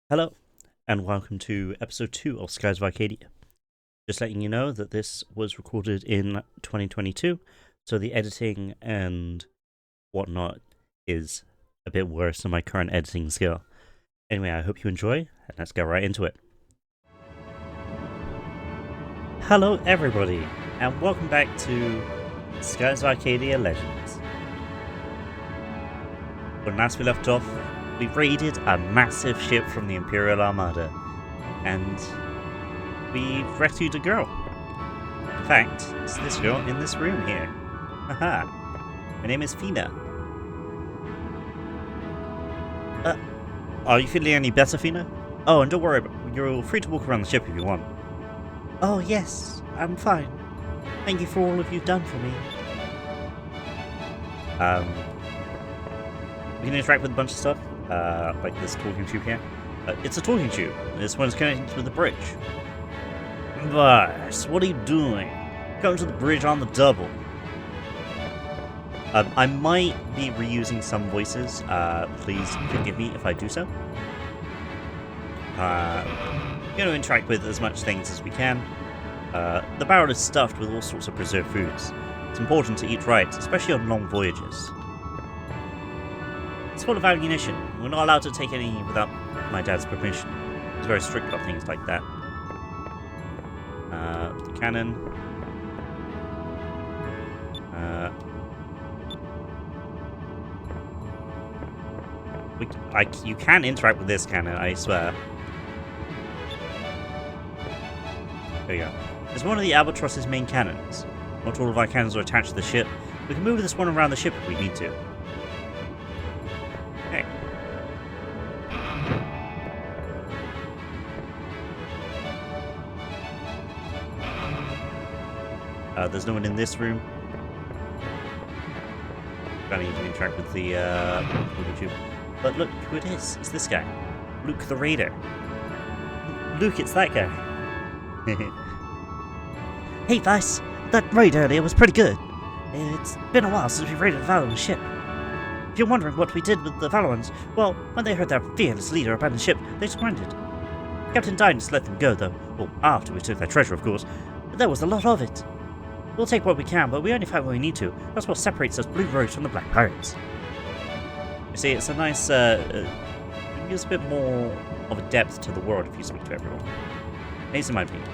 Hello, and welcome to episode 2 of Skies of Arcadia. Just letting you know that this was recorded in 2022, so the editing and whatnot is a bit worse than my current editing skill. Anyway, I hope you enjoy, and let's get right into it. Hello everybody, and welcome back to Skies of Arcadia Legends. When last we left off, we raided a massive ship from the Imperial Armada, and we rescued a girl. In fact, it's this girl in this room here. Haha. Her name is Fina. Are you feeling any better, Fina? Oh, and don't worry, you're free to walk around the ship if you want. Oh yes, I'm fine. Thank you for all of you've done for me. We can interact with a bunch of stuff. Like this talking tube here. It's a talking tube. This one's connected to the bridge. Vice, what are you doing? Come to the bridge on the double. I might be reusing some voices. Please forgive me if I do so. Going to interact with as much things as we can. The barrel is stuffed with all sorts of preserved foods. It's important to eat right, especially on long voyages. It's full of ammunition. We're not allowed to take any without my dad's permission. He's very strict about things like that. The cannon. You can interact with this cannon, I swear. There we go. It's one of the Albatross's main cannons. Not all of our cannons are attached to the ship. We can move this one around the ship if we need to. Okay. There's no one in this room. I need to interact with the tube. But look who it is. It's this guy. Luke the Raider. Luke, it's that guy. Hey Vice, that raid earlier was pretty good. It's been a while since we raided a Valorant ship. If you're wondering what we did with the Valorants, well, when they heard their fearless leader abandon ship, they surrendered. Captain Dines let them go though, well, after we took their treasure of course, but there was a lot of it. We'll take what we can, but we only fight when we need to. That's what separates us Blue Rose from the Black Pirates. You see, it's a nice, it gives a bit more of a depth to the world if you speak to everyone. At least in my opinion.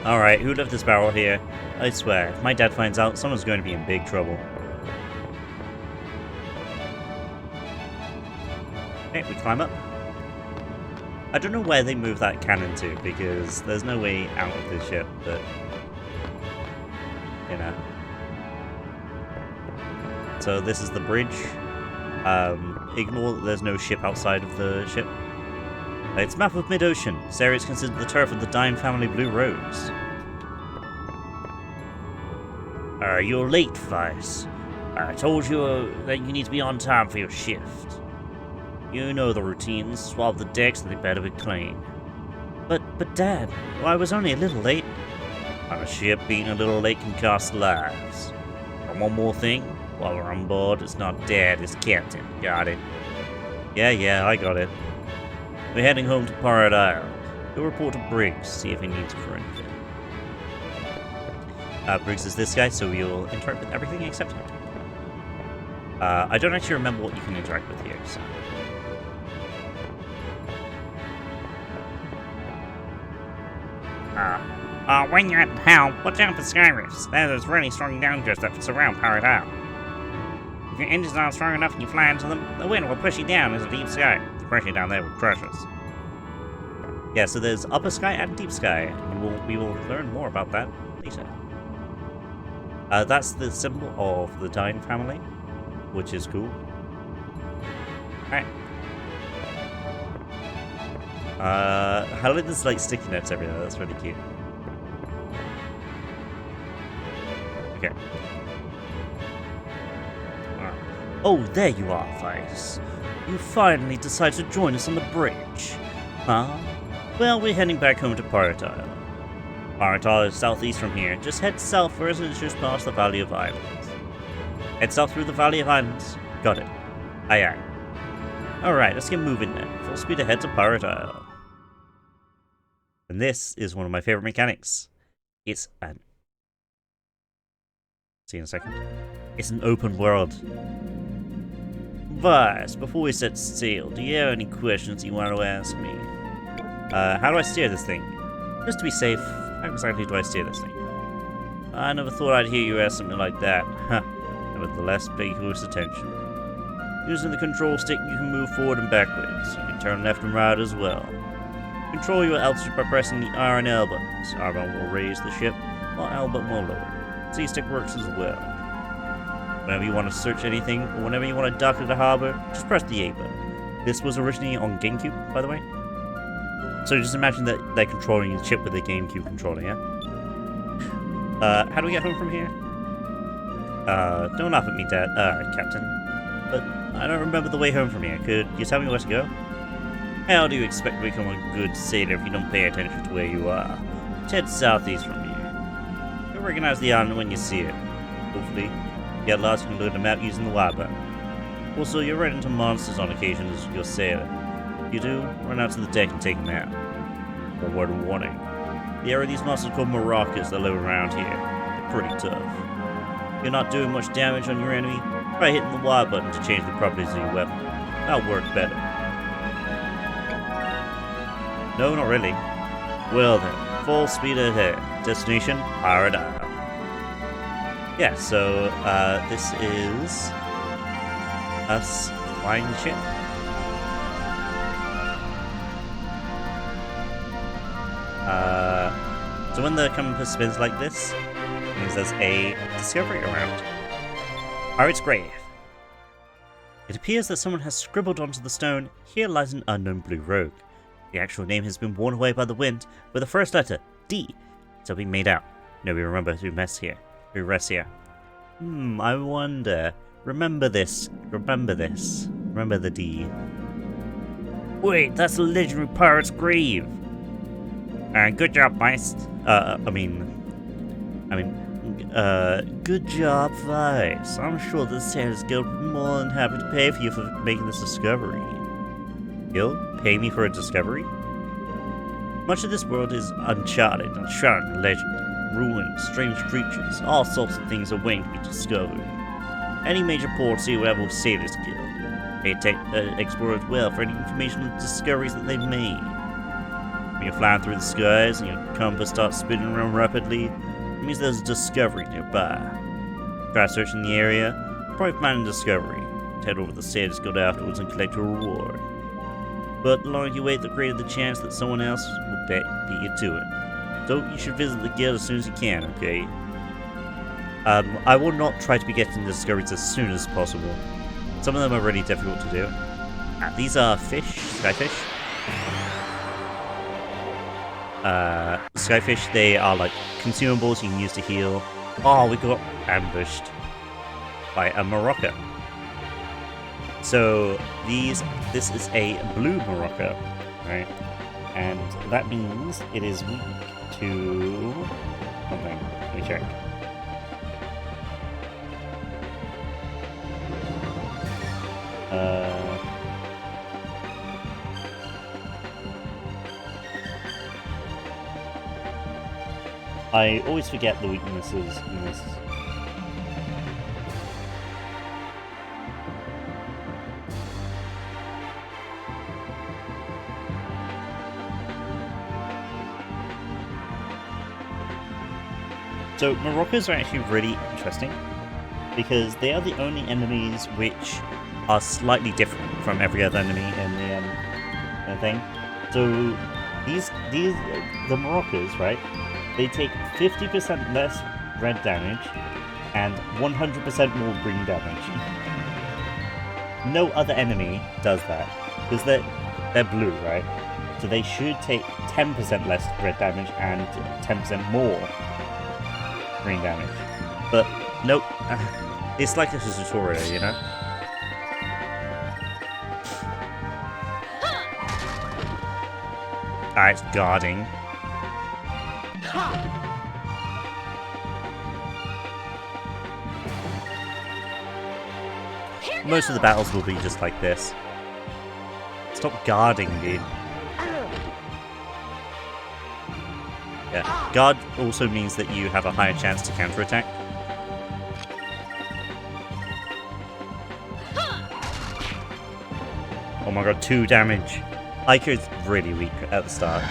Alright, who left this barrel here? I swear, if my dad finds out, someone's going to be in big trouble. Okay, we climb up. I don't know where they move that cannon to, because there's no way out of this ship, but... you know. So this is the bridge. Ignore that there's no ship outside of the ship. It's a map of mid-ocean. This area is considered the turf of the Dine family Blue Rose. You're late, Vice. I told you that you need to be on time for your shift. You know the routines. Swab the decks and they better be clean. But Dad, I was only a little late. On a ship, being a little late can cost lives. And one more thing, while we're on board, it's not Dad, it's Captain. Got it? Yeah, I got it. We're heading home to Pirate Isle. We'll report to Briggs, see if he needs it for anything. Briggs is this guy, so we'll interact with everything except him. I don't actually remember what you can interact with here, so... when you're at the helm, watch out for sky rifts. There's really strong downdrafts that surround Pirate Isle. If your engines aren't strong enough and you fly into them, the wind will push you down into deep sky. The pressure down there will crush us. Yeah, so there's upper sky and deep sky, and we will learn more about that later. That's the symbol of the Dine family, which is cool. Alright. I like this like sticky notes everywhere, that's really cute. Okay. Oh, there you are, Vice. You finally decided to join us on the bridge. Huh? Well, we're heading back home to Pirate Isle. Pirate Isle is southeast from here. Just head south for us and it's just past the Valley of Islands. Head south through the Valley of Islands. Got it. Aye aye. Alright, let's get moving then. Full full speed ahead to Pirate Isle. And this is one of my favorite mechanics. It's an... See you in a second. It's an open world. Vice, before we set sail, do you have any questions you want to ask me? How do I steer this thing? Just to be safe, how exactly do I steer this thing? I never thought I'd hear you ask something like that. Huh. Nevertheless, pay close attention. Using the control stick, you can move forward and backwards. You can turn left and right as well. Control your altitude by pressing the R and L buttons. R button will raise the ship, while L button will lower. C stick works as well. Whenever you want to search anything, or whenever you want to dock at a harbor, just press the A button. This was originally on GameCube, by the way. So just imagine that they're controlling the ship with the GameCube controller, yeah? How do we get home from here? Don't laugh at me, Dad, Captain. But I don't remember the way home from here. Could you tell me where to go? How do you expect to become a good sailor if you don't pay attention to where you are? Head southeast from here. You'll recognize the island when you see it. Hopefully, get lost, you can load the map using the Y button. Also, you'll run into monsters on occasion as you're sailing. If you do, run out to the deck and take them out. One word of warning. The area of these monsters called maracas that live around here. They're pretty tough. If you're not doing much damage on your enemy, try hitting the Y button to change the properties of your weapon. That'll work better. No, not really. Well then, full speed ahead. Destination, Pirate Isle. Yeah, so, this is us flying the ship. So when the compass spins like this, it means there's a discovery around. Pirate's Grave. It appears that someone has scribbled onto the stone, "Here lies an unknown blue rogue." The actual name has been worn away by the wind, with the first letter, D, still being made out. Nobody remembers who rests here. I wonder. Remember this. Remember the D. Wait, that's the legendary pirate's grave. Good job, Vice. Good job, Vice. I'm sure the Sailors Guild would be more than happy to pay for you for making this discovery. Guild? Pay me for a discovery? Much of this world is uncharted and shrouded in legend. Ruins, strange creatures, all sorts of things are waiting to be discovered. Any major port city will have a Sailors Guild. They take explorers well for any information on the discoveries that they've made. When you're flying through the skies and your compass starts spinning around rapidly, it means there's a discovery nearby. Try searching the area, probably find a discovery. Head over to the Sailors Guild afterwards and collect your reward. But the longer you wait, the greater the chance that someone else will beat you to it. So you should visit the guild as soon as you can, okay? I will not try to be getting the discoveries as soon as possible. Some of them are really difficult to do. These are fish, skyfish. Skyfish, they are like consumables you can use to heal. Oh, we got ambushed by a Maraca. So this is a blue Maraca, right? And that means it is weak to something. Let me check. I always forget the weaknesses in this. So Maracas are actually really interesting because they are the only enemies which are slightly different from every other enemy in the thing. So the Maracas, right? They take 50% less red damage and 100% more green damage. No other enemy does that because they're blue, right? So they should take 10% less red damage and 10% more green damage. But nope, it's like a tutorial, you know? Alright, guarding. Most of the battles will be just like this. Stop guarding, dude. Yeah, guard also means that you have a higher chance to counterattack. Oh my god, 2 damage. Ica is really weak at the start.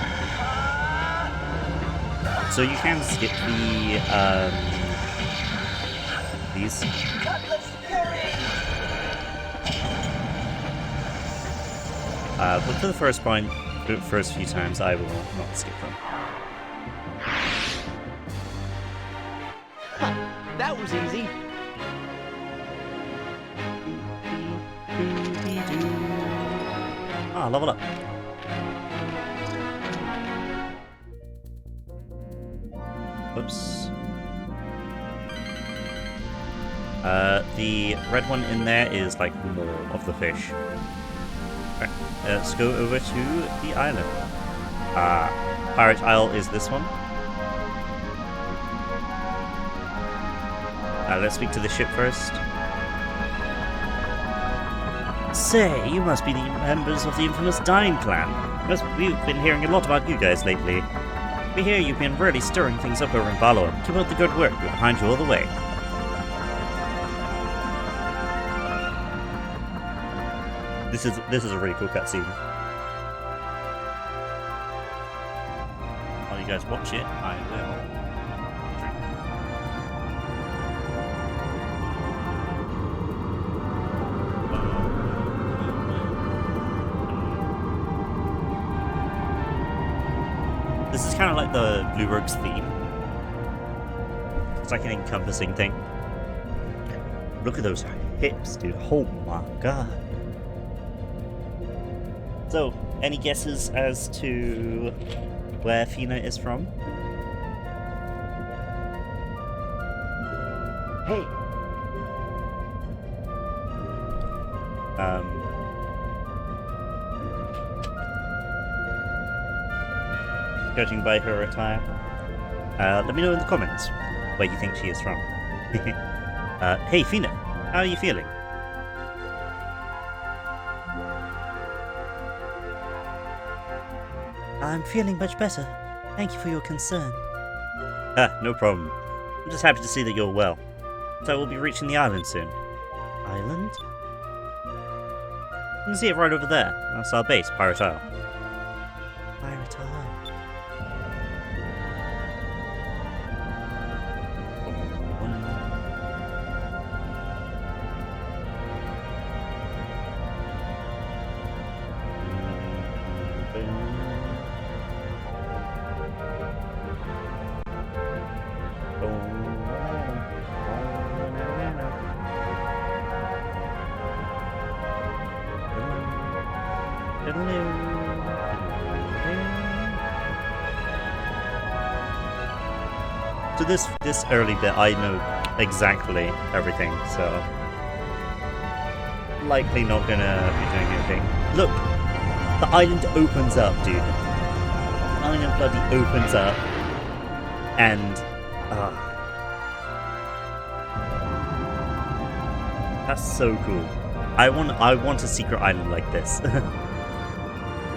So you can skip these. But for the first few times, I will not skip them. That was easy. Ah, level up. Oops. The red one in there is like more of the fish. Okay, let's go over to the island. Pirate Isle is this one. Let's speak to the ship first. Say, you must be the members of the infamous Dine clan. We've been hearing a lot about you guys lately. We hear you've been really stirring things up over in Valor. Keep up the good work. We're behind you all the way. This is a really cool cutscene. While you guys watch it, I will drink. This is kind of like the Blue Rogue's theme. It's like an encompassing thing. Look at those hips, dude. Oh my god. So, any guesses as to where Fina is from? Hey, Judging by her attire. Let me know in the comments where you think she is from. Hey Fina, how are you feeling? I'm feeling much better. Thank you for your concern. No problem. I'm just happy to see that you're well. So we'll be reaching the island soon. Island? You can see it right over there. That's our base, Pirate Isle. Pirate Isle. So this early bit, I know exactly everything, so likely not gonna be doing anything. Look, the island opens up, dude. The island bloody opens up, and that's so cool. I want a secret island like this.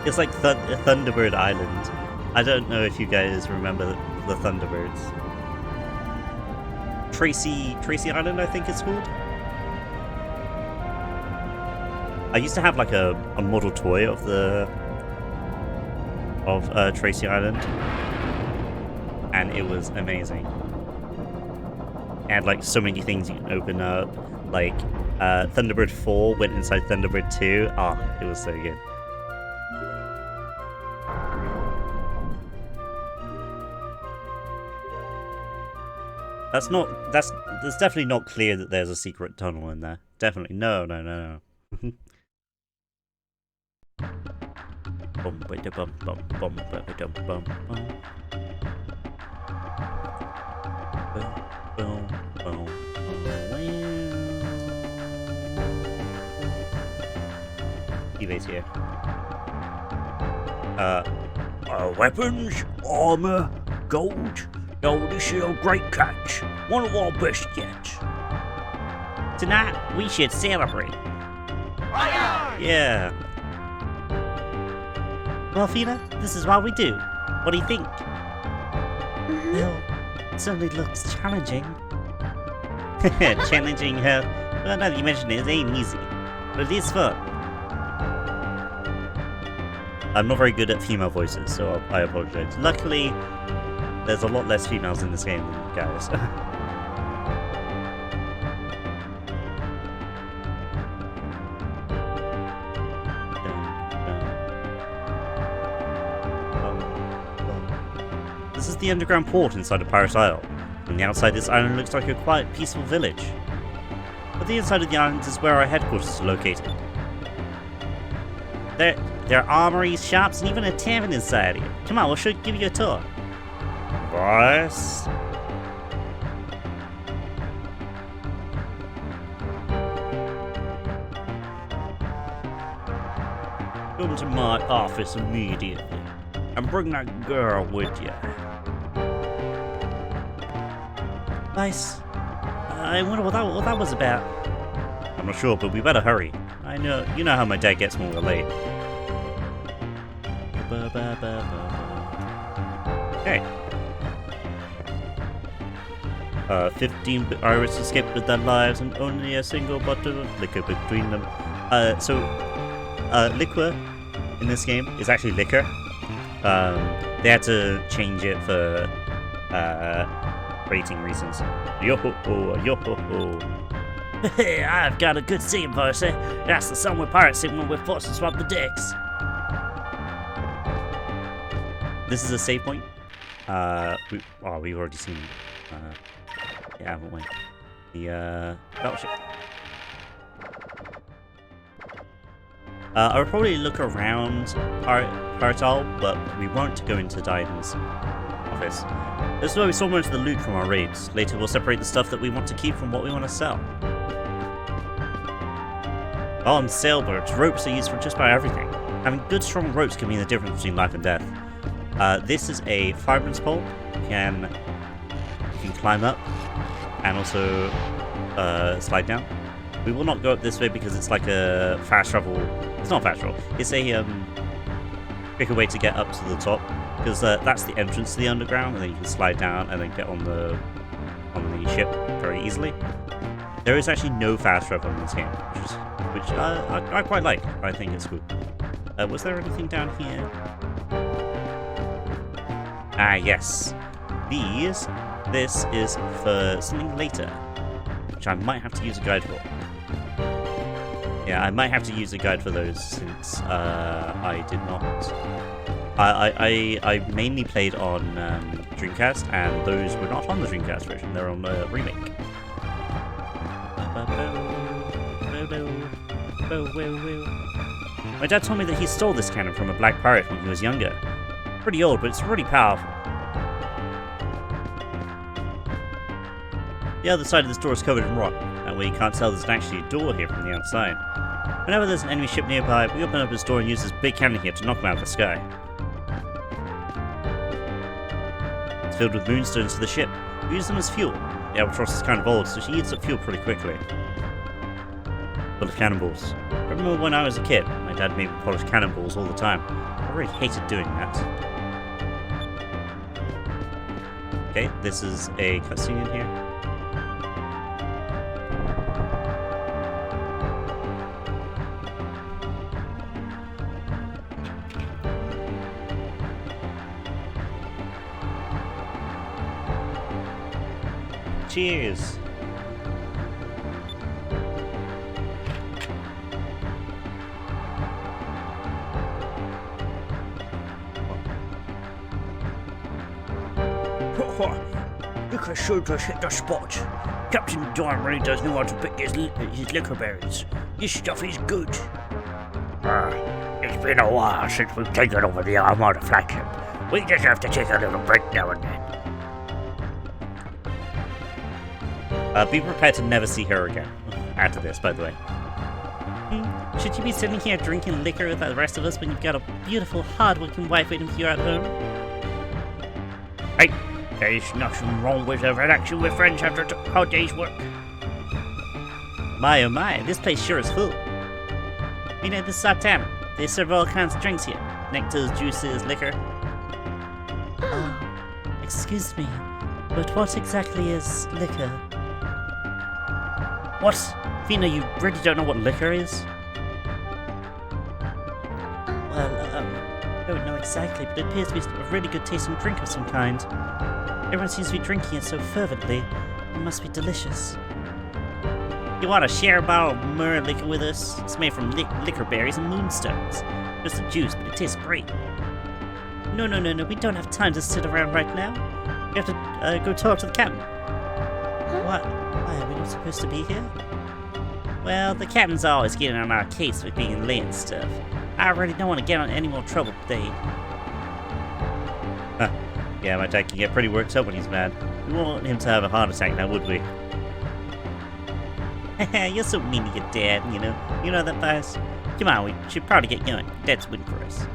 It's like Thunderbird Island. I don't know if you guys remember the Thunderbirds. Tracy Island, I think it's called. I used to have like a model toy of Tracy Island, and it was amazing. It had like so many things you can open up. Like Thunderbird 4 went inside Thunderbird 2. It was so good. That's definitely not clear that there's a secret tunnel in there. Definitely. No. Eva's here. Our weapons, armor, gold. Oh, this is a great catch. One of our best yet. Tonight we should celebrate. aye, aye. Yeah. Well, Fina, this is what we do. What do you think? Mhm. Well, it certainly looks challenging. Challenging her? Well, now that you mention it, it ain't easy. But it is fun. I'm not very good at female voices, so I apologize. Luckily, there's a lot less females in this game than guys. This is the underground port inside of Pirate Isle. From the outside, this island looks like a quiet, peaceful village. But the inside of the island is where our headquarters are located. There are armories, shops, and even a tavern inside here. Come on, we'll give you a tour. Boss. Come to my office immediately, and bring that girl with you. Nice. I wonder what that was about. I'm not sure, but we better hurry. You know how my dad gets when we're late. Okay. 15 pirates escaped with their lives and only a single bottle of liquor between them. Liquor in this game is actually liquor. They had to change it for rating reasons. Yo-ho-ho, yo-ho-ho. Hey, I've got a good scene, Percy. That's the song with pirates sing when we're forced to swap the decks. This is a save point. We've already seen yeah, haven't we? The battleship. I would probably look around Pirate Isle, but we won't go into Dian's office. This is where we saw most of the loot from our raids. Later we'll separate the stuff that we want to keep from what we want to sell. On sailboats, ropes are used for just about everything. Having good strong ropes can mean the difference between life and death. This is a fireman's pole. You can climb up and also slide down. We will not go up this way because it's like a fast travel. It's not fast travel. It's a quicker way to get up to the top because that's the entrance to the underground, and then you can slide down and then get on the ship very easily. There is actually no fast travel in this game, which I quite like. I think it's good. Was there anything down here? Ah, yes. This is for something later, which I might have to use a guide for. Yeah, I might have to use a guide for those since I did not. I mainly played on Dreamcast, and those were not on the Dreamcast version. They're on the remake. My dad told me that he stole this cannon from a black pirate when he was younger. Pretty old, but it's really powerful. The other side of this door is covered in rock. That way you can't tell there's actually a door here from the outside. Whenever there's an enemy ship nearby, we open up this door and use this big cannon here to knock them out of the sky. It's filled with moonstones for the ship. We use them as fuel. The Albatross is kind of old, so she eats up fuel pretty quickly. Full of cannonballs. I remember when I was a kid, my dad made me polish cannonballs all the time. I really hated doing that. Okay, this is a cutscene in here. Cheers! You can sure just hit the spot. Captain Don really does know how to pick his liquor berries. This stuff is good. It's been a while since we've taken over the Armada flagship. We just have to take a little break now and then. Be prepared to never see her again. After this, by the way. Should you be sitting here drinking liquor with the rest of us when you've got a beautiful, hard-working wife waiting for you at home? Hey, there's nothing wrong with a relaxing with friends after a hard day's work. My oh my, this place sure is full. You know, this is our tavern. They serve all kinds of drinks here. nectars, juices, liquor. Excuse me, but what exactly is liquor? What? Fina, you really don't know what liquor is? Well, I don't know exactly, but it appears to be a really good tasting drink of some kind. Everyone seems to be drinking it so fervently. It must be delicious. You want to share a bottle of myrrh liquor with us? It's made from liquor berries and moonstones. Just a juice, but it tastes great. No, we don't have time to sit around right now. We have to go talk to the captain. What? Why, are we not supposed to be here? Well, the captain's always getting on our case for being late and stuff. I really don't want to get on any more trouble today. Yeah, my dad can get pretty worked up when he's mad. We won't want him to have a heart attack now, would we? You're so mean to your dad, you know. You know that, Vice? Come on, we should probably get going. Dad's waiting for us.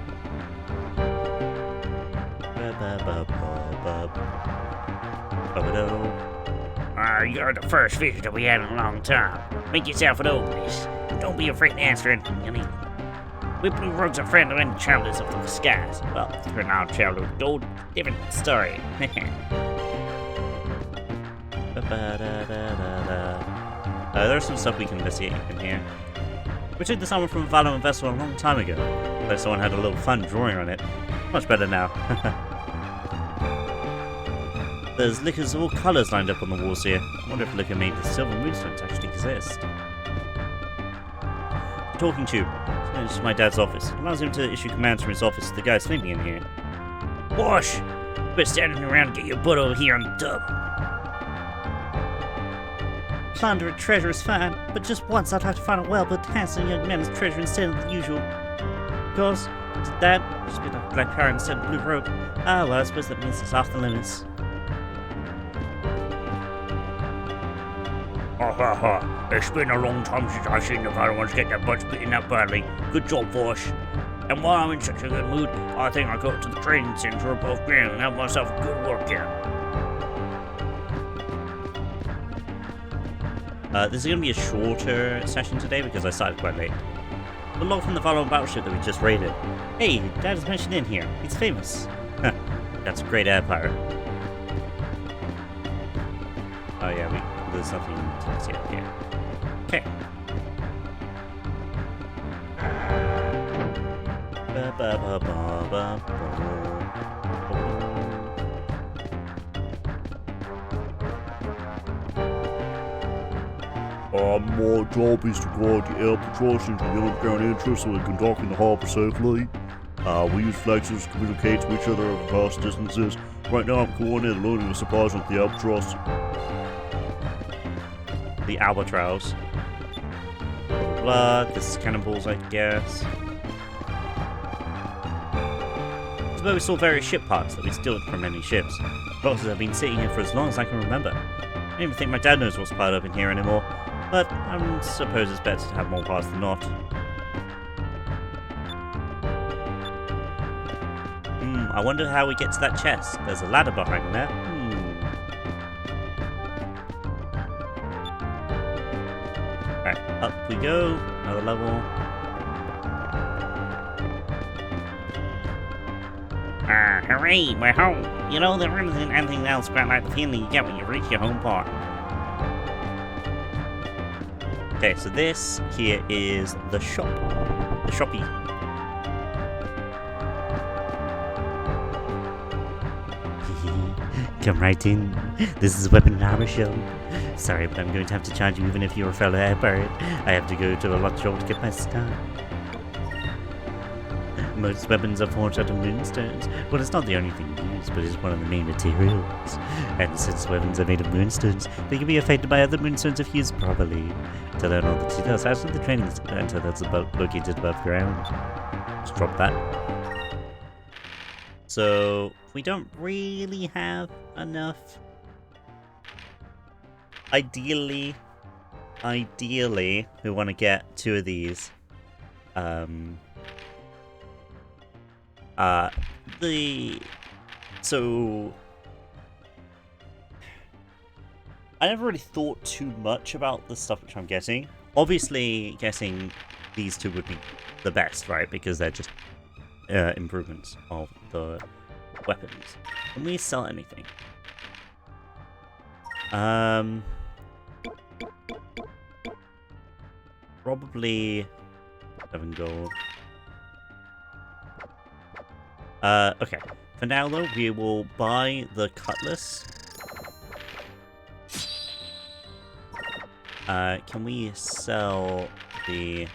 You're the first visitor we had in a long time. Make yourself at home, miss. Don't be afraid to answer anything you need. We Blue Rogues are friendly and travelers of the skies. Well, if you're not a traveler with gold, different story. There's some stuff we can investigate in here. We took this armor from a Valorant vessel a long time ago, though someone had a little fun drawing on it. Much better now. There's liquors of all colours lined up on the walls here. I wonder if liquor made with silver moonstones actually exist. Talking tube. It's my dad's office. It allows him to issue commands from his office to the guys sleeping in here. Wash! Quit standing around and get your butt over here on the tub. Plunder and treasure is fine, but just once I'd like to find a well-built, handsome young man's treasure instead of the usual. Girls, Dad, just been a black pirate instead of blue rogue. Ah, well, I suppose that means it's off the limits. Ha. It's been a long time since I've seen the Valorants get their butts beaten up badly. Good job, Vosh. And while I'm in such a good mood, I think I'll go to the training center above ground and have myself a good workout. This is going to be a shorter session today because I started quite late. The log from the Valorant battleship that we just raided. Hey, Dad is mentioned in here. He's famous. That's a great air pirate. Oh yeah, there's something to see up here. Okay. My job is to guard the air patrols into the underground entrance so we can dock in the harbor safely. We use flexors to communicate to each other over vast distances. Right now I'm coordinating loading the supplies onto the albatross. The albatross. Blood, this is cannonballs, I guess. This is where we saw various ship parts that we stole from many ships. Boxes have been sitting here for as long as I can remember. I don't even think my dad knows what's piled up in here anymore, but I suppose it's better to have more parts than not. I wonder how we get to that chest. There's a ladder behind there. Alright, up we go. Another level. Hooray, we're home. You know, there isn't anything else quite like the feeling you get when you reach your home port. Okay, so this here is the shop. The shoppy. Come right in. This is Weapon and Armor Show. Sorry, but I'm going to have to charge you even if you're a fellow air pirate. I have to go to a lot shop to get my stuff. Most weapons are forged out of moonstones. Well, it's not the only thing used, but it's one of the main materials. And since weapons are made of moonstones, they can be affected by other moonstones if used properly. To learn all the details, out of the training center that's located above ground. Just drop that. So, we don't really have enough. Ideally, we want to get 2 of these. So I never really thought too much about the stuff which I'm getting. Obviously, getting these 2 would be the best, right? Because they're just improvements of the weapons. Can we sell anything? Probably 7 gold. Okay. For now, though, we will buy the cutlass. Can we sell this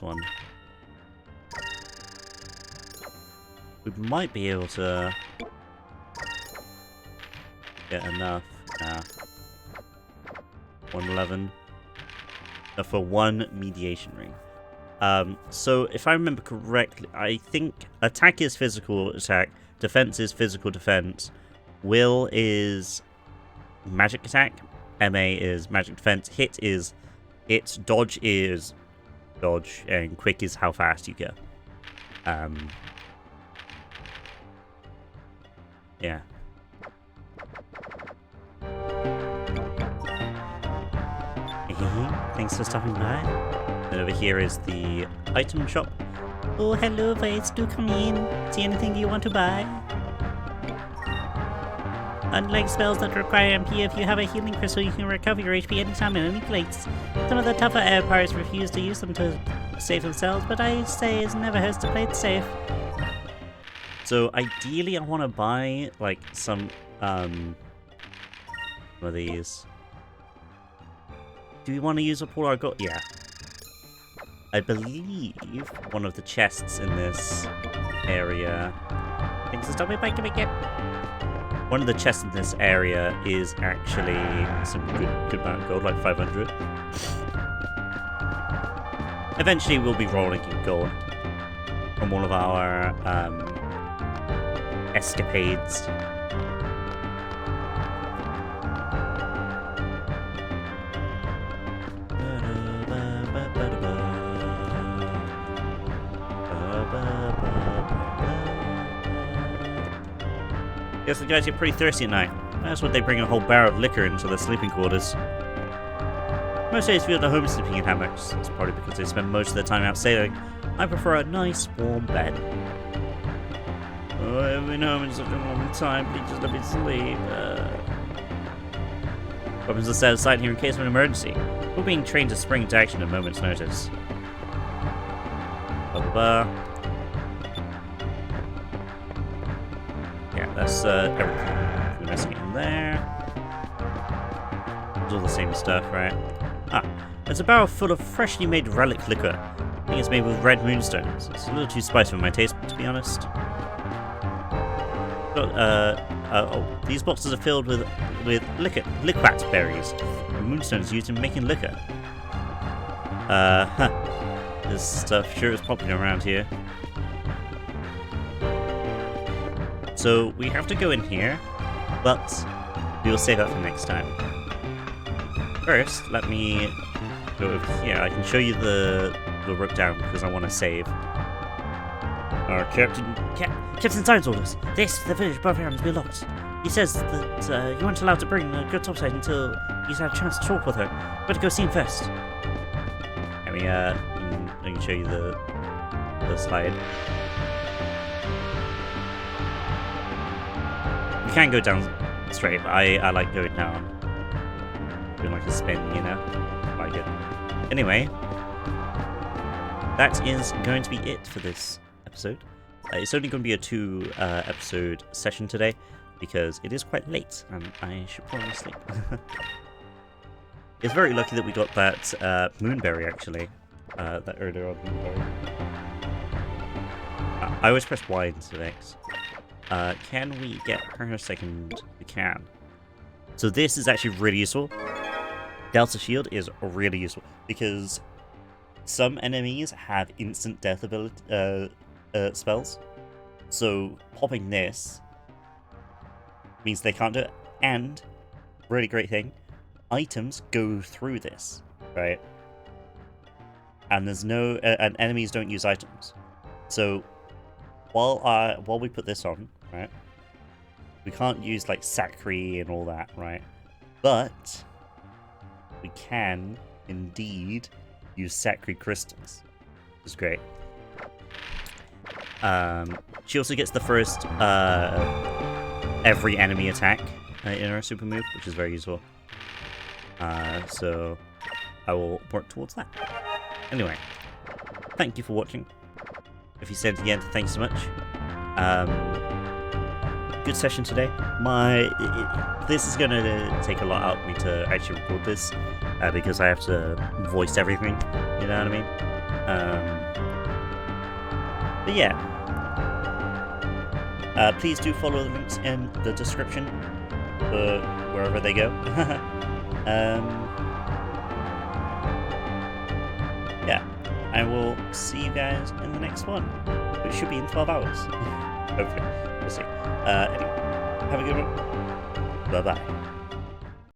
one? We might be able to get enough. 111. For 1 mediation ring. So if I remember correctly, I think attack is physical attack, defense is physical defense, will is magic attack, MA is magic defense, hit is hit, dodge is dodge, and quick is how fast you go. Yeah. Thanks for stopping by. And over here is the item shop. Oh, hello, Vice. Do come in. See anything you want to buy? Unlike spells that require MP, if you have a healing crystal, you can recover your HP anytime in any place. Some of the tougher air pirates refuse to use them to save themselves, but I say it never hurts to play it safe. So ideally, I want to buy like some of these. Do we want to use a polar gold? Yeah. I believe one of the chests in this area. Thanks for stopping by. Can we get? One of the chests in this area is actually some good amount of gold, like 500. Eventually, we'll be rolling in gold from all of our escapades. Guess the guys get pretty thirsty at night. That's what they bring a whole barrel of liquor into their sleeping quarters. Most days feel at home sleeping in hammocks. That's probably because they spend most of their time out sailing. I prefer a nice warm bed. Oh, I've been home in such a long time. Please just let me sleep. Weapons are set aside here in case of an emergency. We're being trained to spring into action at a moment's notice. Yeah, that's everything. We're missing in there. It's all the same stuff, right? Ah, there's a barrel full of freshly made relic liquor. I think it's made with red moonstones. It's a little too spicy for my taste, to be honest. These boxes are filled with liquat berries. The moonstones used in making liquor. This stuff sure is popular around here. So we have to go in here, but we will save that for next time. First, let me go over here. I can show you the rook down because I want to save. Captain Sign's orders. The village above here must be locked. He says that you aren't allowed to bring the good topside until he's had a chance to talk with her. Better go see him first. I can show you the slide. You can go down straight, but I like going down. Doing like a spin, you know? I like it. Anyway, that is going to be it for this episode. It's only going to be a 2 episode session today because it is quite late and I should probably sleep. It's very lucky that we got that moonberry actually. That earlier on moonberry. I always press Y instead of X. Can we get her a second? We can. So this is actually really useful. Delta Shield is really useful because some enemies have instant death ability spells. So popping this means they can't do it. And really great thing, items go through this, right? And there's no and enemies don't use items. So while we put this on, right, we can't use like Sacri and all that, right? But we can indeed use Sacri crystals, which is great. She also gets the first every enemy attack in her super move, which is very useful. So I will work towards that. Anyway, thank you for watching. If you said it again, thanks so much. Good session today. This is gonna take a lot out of me to actually record this because I have to voice everything. You know what I mean? But yeah, please do follow the links in the description for wherever they go. Yeah, I will see you guys in the next one, which should be in 12 hours. Hopefully, we'll see. Anyway, have a good one. Bye bye.